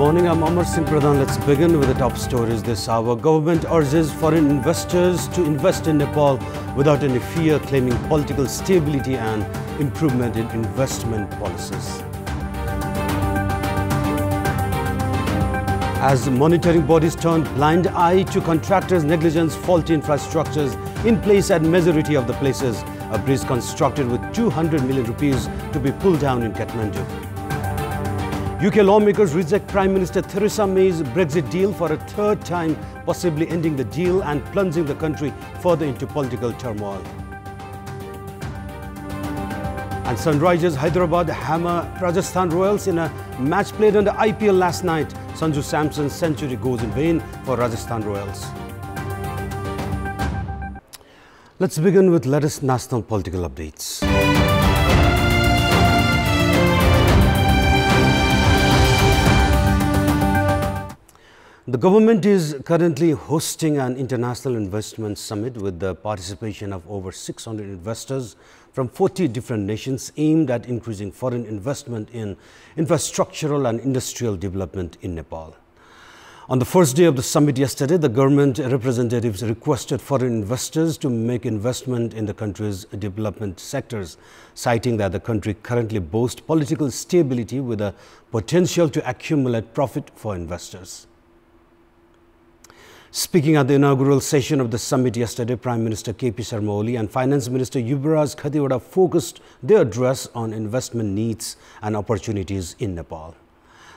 morning, I'm Amar Singh Pradhan. Let's begin with the top stories this hour. Government urges foreign investors to invest in Nepal without any fear, claiming political stability and improvement in investment policies. As monitoring bodies turn blind eye to contractors' negligence, faulty infrastructures in place at majority of the places, a bridge constructed with 200 million rupees to be pulled down in Kathmandu. UK lawmakers reject Prime Minister Theresa May's Brexit deal for a third time, possibly ending the deal and plunging the country further into political turmoil. And Sunrisers Hyderabad hammer Rajasthan Royals in a match played on the IPL last night. Sanju Samson's century goes in vain for Rajasthan Royals. Let's begin with latest national political updates. The government is currently hosting an international investment summit with the participation of over 600 investors from 40 different nations aimed at increasing foreign investment in infrastructural and industrial development in Nepal. On the first day of the summit yesterday, the government representatives requested foreign investors to make investment in the country's development sectors, citing that the country currently boasts political stability with a potential to accumulate profit for investors. Speaking at the inaugural session of the summit yesterday, Prime Minister KP Sharma Oli and Finance Minister Yuvraj Khatiwada focused their address on investment needs and opportunities in Nepal.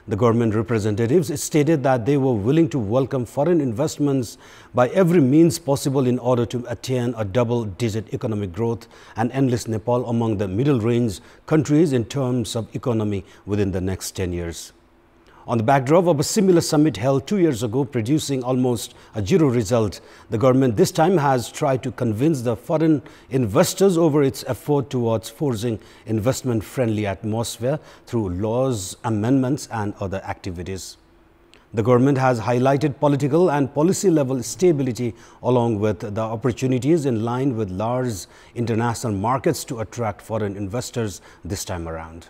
The government representatives stated that they were willing to welcome foreign investments by every means possible in order to attain a double-digit economic growth and enlist Nepal among the middle-range countries in terms of economy within the next 10 years. On the backdrop of a similar summit held 2 years ago, producing almost a zero result, the government this time has tried to convince the foreign investors over its effort towards forcing investment-friendly atmosphere through laws, amendments and other activities. The government has highlighted political and policy-level stability along with the opportunities in line with large international markets to attract foreign investors this time around.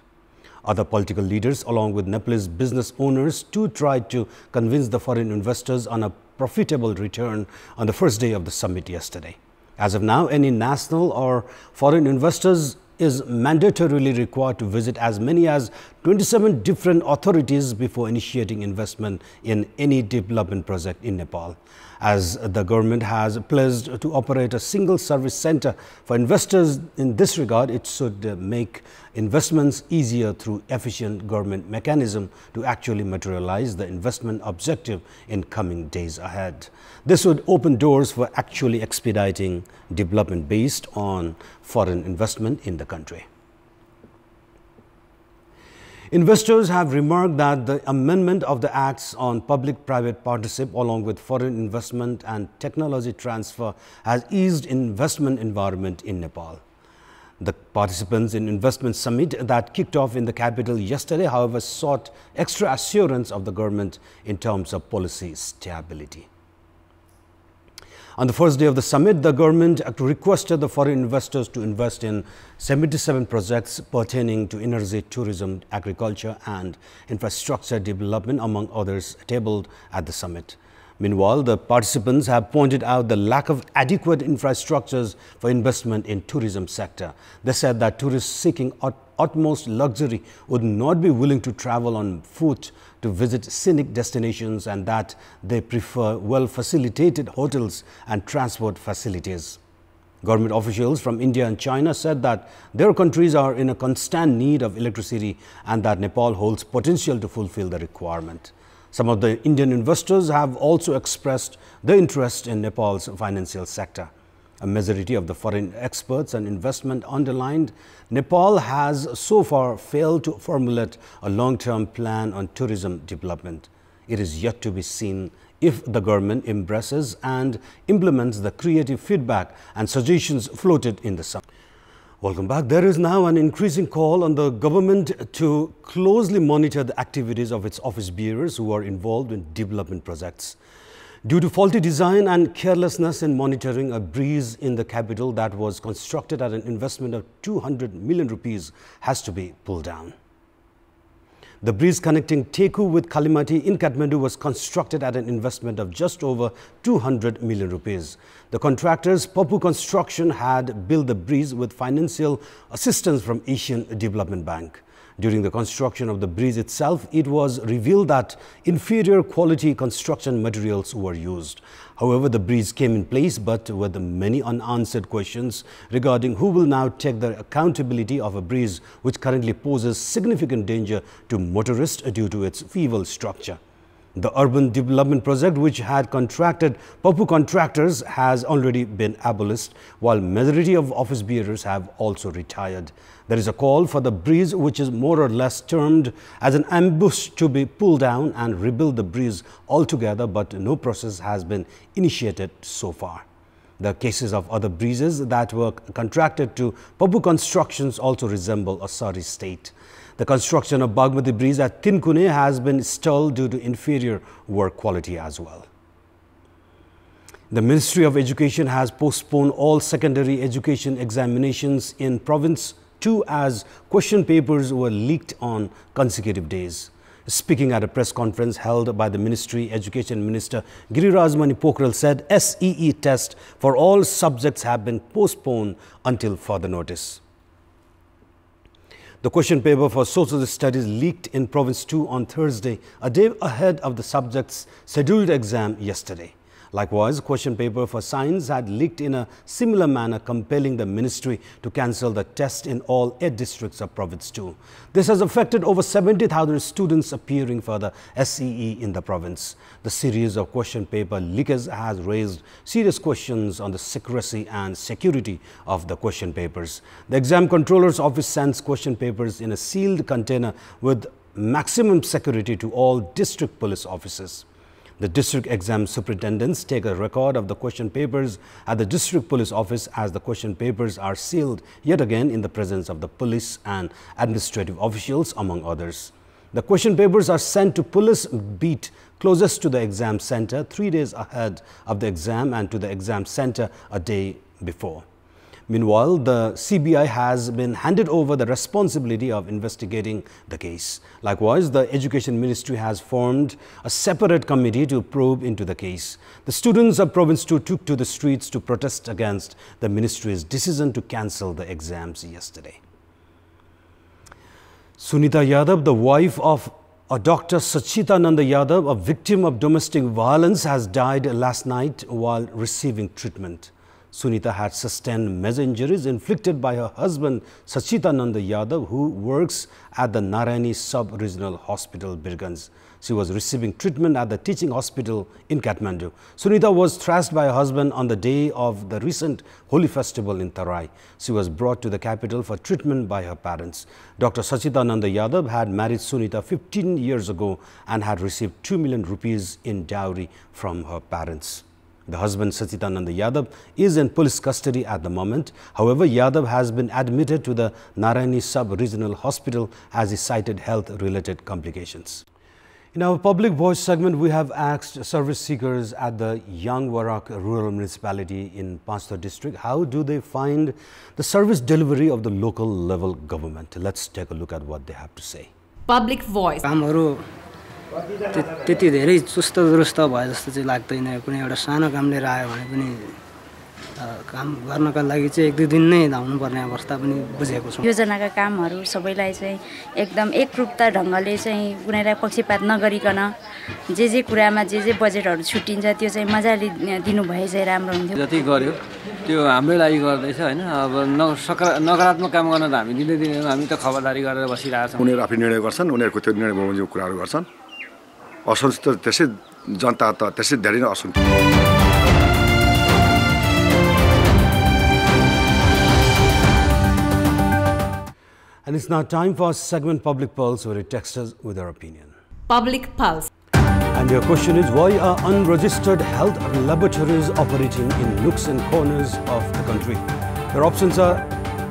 Other political leaders, along with Nepalese business owners, too tried to convince the foreign investors on a profitable return on the first day of the summit yesterday. As of now, any national or foreign investors is mandatorily required to visit as many as 27 different authorities before initiating investment in any development project in Nepal. As the government has pledged to operate a single service center for investors in this regard, it should make investments easier through efficient government mechanism to actually materialize the investment objective in coming days ahead. This would open doors for actually expediting development based on foreign investment in the country. Investors have remarked that the amendment of the Acts on Public-Private Partnership along with foreign investment and technology transfer has eased investment environment in Nepal. The participants in investment summit that kicked off in the capital yesterday, however, sought extra assurance of the government in terms of policy stability. On the first day of the summit, the government requested the foreign investors to invest in 77 projects pertaining to energy, tourism, agriculture and infrastructure development, among others, tabled at the summit. Meanwhile, the participants have pointed out the lack of adequate infrastructures for investment in tourism sector. They said that tourists seeking utmost luxury would not be willing to travel on foot to visit scenic destinations and that they prefer well-facilitated hotels and transport facilities. Government officials from India and China said that their countries are in a constant need of electricity and that Nepal holds potential to fulfill the requirement. Some of the Indian investors have also expressed their interest in Nepal's financial sector. A majority of the foreign experts and investment underlined Nepal has so far failed to formulate a long-term plan on tourism development. It is yet to be seen if the government embraces and implements the creative feedback and suggestions floated in the summit. Welcome back. There is now an increasing call on the government to closely monitor the activities of its office bearers who are involved in development projects. Due to faulty design and carelessness in monitoring, a bridge in the capital that was constructed at an investment of 200 million rupees has to be pulled down. The bridge connecting Teku with Kalimati in Kathmandu was constructed at an investment of just over 200 million rupees. The contractors, Papu Construction, had built the bridge with financial assistance from Asian Development Bank. During the construction of the bridge itself, it was revealed that inferior quality construction materials were used. However, the bridge came in place, but with many unanswered questions regarding who will now take the accountability of a bridge which currently poses significant danger to motorists due to its feeble structure. The urban development project, which had contracted Papu contractors, has already been abolished, while majority of office bearers have also retired. There is a call for the bridge, which is more or less termed as an ambush, to be pulled down and rebuild the bridge altogether, but no process has been initiated so far. The cases of other bridges that were contracted to Papu Constructions also resemble a sorry state. The construction of Bagmati Bridge at Tinkune has been stalled due to inferior work quality as well. The Ministry of Education has postponed all secondary education examinations in Province 2 as question papers were leaked on consecutive days. Speaking at a press conference held by the Ministry, Education Minister Giriraj Mani Pokhrel said SEE tests for all subjects have been postponed until further notice. The question paper for social studies leaked in Province 2 on Thursday, a day ahead of the subject's scheduled exam yesterday. Likewise, question paper for science had leaked in a similar manner, compelling the ministry to cancel the test in all 8 districts of Province 2. This has affected over 70,000 students appearing for the SEE in the province. The series of question paper leakage has raised serious questions on the secrecy and security of the question papers. The Exam Controller's Office sends question papers in a sealed container with maximum security to all district police offices. The district exam superintendents take a record of the question papers at the district police office as the question papers are sealed yet again in the presence of the police and administrative officials, among others. The question papers are sent to police beat closest to the exam center 3 days ahead of the exam and to the exam center a day before. Meanwhile, the CBI has been handed over the responsibility of investigating the case. Likewise, the Education Ministry has formed a separate committee to probe into the case. The students of Province 2 took to the streets to protest against the ministry's decision to cancel the exams yesterday. Sunita Yadav, the wife of a Dr. Sachitananda Yadav, a victim of domestic violence, has died last night while receiving treatment. Sunita had sustained major injuries inflicted by her husband Sachitananda Yadav, who works at the Narayani Sub-Regional Hospital, Birganj. She was receiving treatment at the teaching hospital in Kathmandu. Sunita was thrashed by her husband on the day of the recent Holi festival in Tarai. She was brought to the capital for treatment by her parents. Dr. Sachitananda Yadav had married Sunita 15 years ago and had received 2 million rupees in dowry from her parents. The husband, Sachitananda Yadav, is in police custody at the moment. However, Yadav has been admitted to the Narayani Sub-Regional Hospital as he cited health-related complications. In our Public Voice segment, we have asked service seekers at the Yang Warak Rural Municipality in Panchthar district, how do they find the service delivery of the local level government? Let's take a look at what they have to say. Public Voice. त्यति धेरै चुस्त दुरुस्त भए जस्तो चाहिँ लाग्दैन कुनै एउटा सानो काम लिएर आयो भने पनि काम गर्नका लागि चाहिँ 1-2 दिन नै धाउनु पर्ने अवस्था पनि बुझेको छु योजनाका कामहरु सबैलाई चाहिँ एकदम एकरूपता ढंगले चाहिँ कुनैलाई पक्षपात नगरिकन जे कुरामा जे बजेटहरु छुटिन्छ त्यो चाहिँ मजाले दिनु भए चाहिँ राम्रो हुन्थ्यो जति गर्यो त्यो हाम्रो लागि गर्दैछ हैन अब नकारात्मक काम गर्न त हामी दिँदैन हामी त खबरदारी गरेर बसिरहेछौं उनीहरु आफै निर्णय गर्छन् उनीहरुको त्यो निर्णय बमोजिम कुराहरु गर्छन् असन्तुष्ट त्यसै जनता त त्यसै धेरै नै असन्तुष्ट And it's now time for our segment Public Pulse, where it texts us with our opinion. Public Pulse. And your question is, why are unregistered health laboratories operating in nooks and corners of the country? Their options are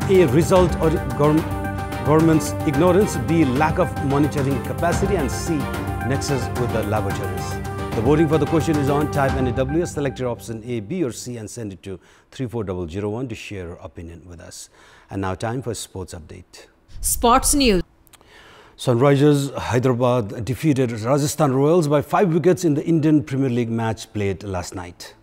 A, result of government's ignorance, B, lack of monitoring capacity, and C, nexus with the laboratories. The voting for the question is on. Type NAWS, select your option A, B or C and send it to 34001 to share your opinion with us. And now time for a sports update. Sports news. Sunrisers Hyderabad defeated Rajasthan Royals by 5 wickets in the Indian Premier League match played last night.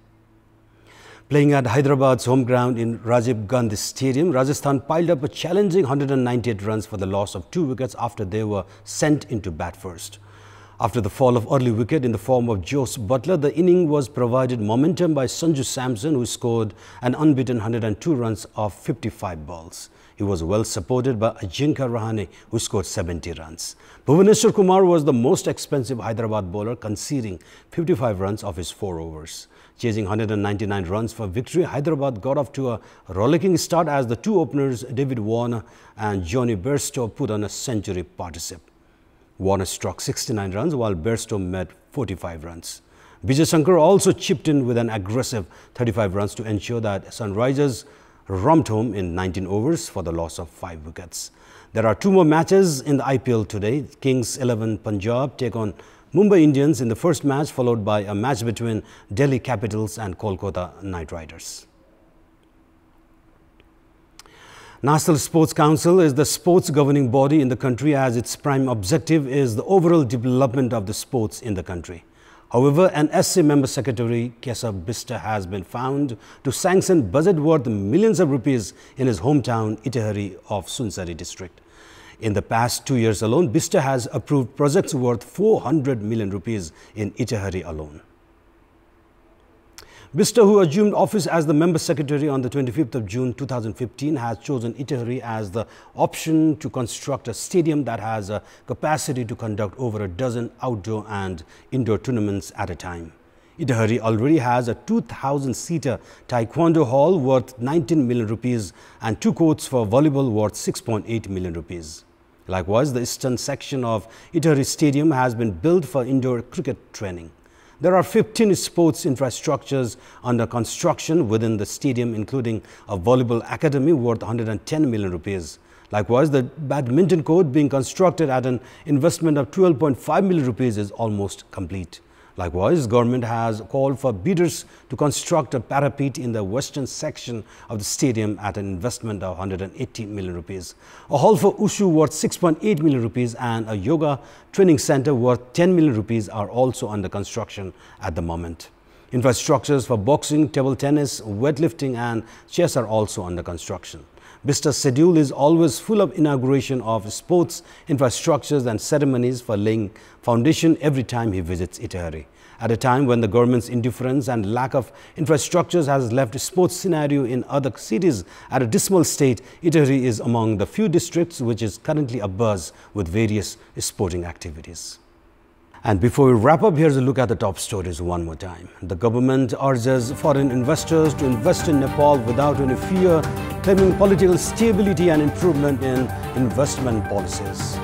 Playing at Hyderabad's home ground in Rajiv Gandhi Stadium, Rajasthan piled up a challenging 198 runs for the loss of 2 wickets after they were sent into bat first. After the fall of early wicket in the form of Jos Buttler, the inning was provided momentum by Sanju Samson, who scored an unbeaten 102 runs off 55 balls. He was well supported by Ajinkya Rahane, who scored 70 runs. Bhuvaneshwar Kumar was the most expensive Hyderabad bowler, conceding 55 runs off his 4 overs. Chasing 199 runs for victory, Hyderabad got off to a rollicking start as the 2 openers, David Warner and Jonny Bairstow, put on a century partnership. Warner struck 69 runs while Bairstow made 45 runs. Vijay Shankar also chipped in with an aggressive 35 runs to ensure that Sunrisers romped home in 19 overs for the loss of 5 wickets. There are 2 more matches in the IPL today. Kings 11 Punjab take on Mumbai Indians in the first match, followed by a match between Delhi Capitals and Kolkata Knight Riders. National Sports Council is the sports governing body in the country, as its prime objective is the overall development of the sports in the country. However, an SC member secretary, Keshav Bista, has been found to sanction budget worth millions of rupees in his hometown, Itehari of Sunsari district. In the past 2 years alone, Bista has approved projects worth 400 million rupees in Itehari alone. Bista, who assumed office as the member secretary on the 25th of June 2015, has chosen Itehari as the option to construct a stadium that has a capacity to conduct over a dozen outdoor and indoor tournaments at a time. Itehari already has a 2,000-seater taekwondo hall worth 19 million rupees and 2 courts for volleyball worth 6.8 million rupees. Likewise, the eastern section of Itehari Stadium has been built for indoor cricket training. There are 15 sports infrastructures under construction within the stadium, including a volleyball academy worth 110 million rupees. Likewise, the badminton court being constructed at an investment of 12.5 million rupees is almost complete. Likewise, government has called for bidders to construct a parapet in the western section of the stadium at an investment of 180 million rupees. A hall for Wushu worth 6.8 million rupees and a yoga training center worth 10 million rupees are also under construction at the moment. Infrastructures for boxing, table tennis, weightlifting and chess are also under construction. Bista's schedule is always full of inauguration of sports infrastructures and ceremonies for laying foundation every time he visits Itehari. At a time when the government's indifference and lack of infrastructures has left sports scenario in other cities at a dismal state, Itehari is among the few districts which is currently abuzz with various sporting activities. And before we wrap up, here's a look at the top stories one more time. The government urges foreign investors to invest in Nepal without any fear, claiming political stability and improvement in investment policies.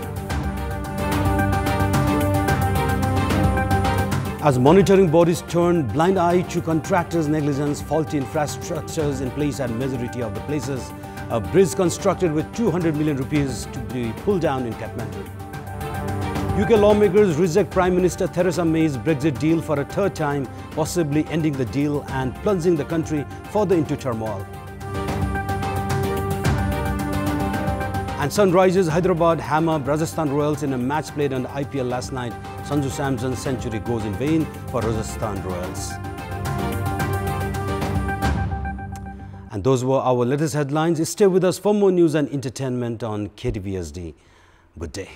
As monitoring bodies turn blind eye to contractors' negligence, faulty infrastructures in place at majority of the places, a bridge constructed with 200 million rupees to be pulled down in Kathmandu. UK lawmakers reject Prime Minister Theresa May's Brexit deal for a 3rd time, possibly ending the deal and plunging the country further into turmoil. And Sunrisers Hyderabad hammer Rajasthan Royals in a match played on the IPL last night. Sanju Samson's century goes in vain for Rajasthan Royals. And those were our latest headlines. Stay with us for more news and entertainment on KTVSD. Good day.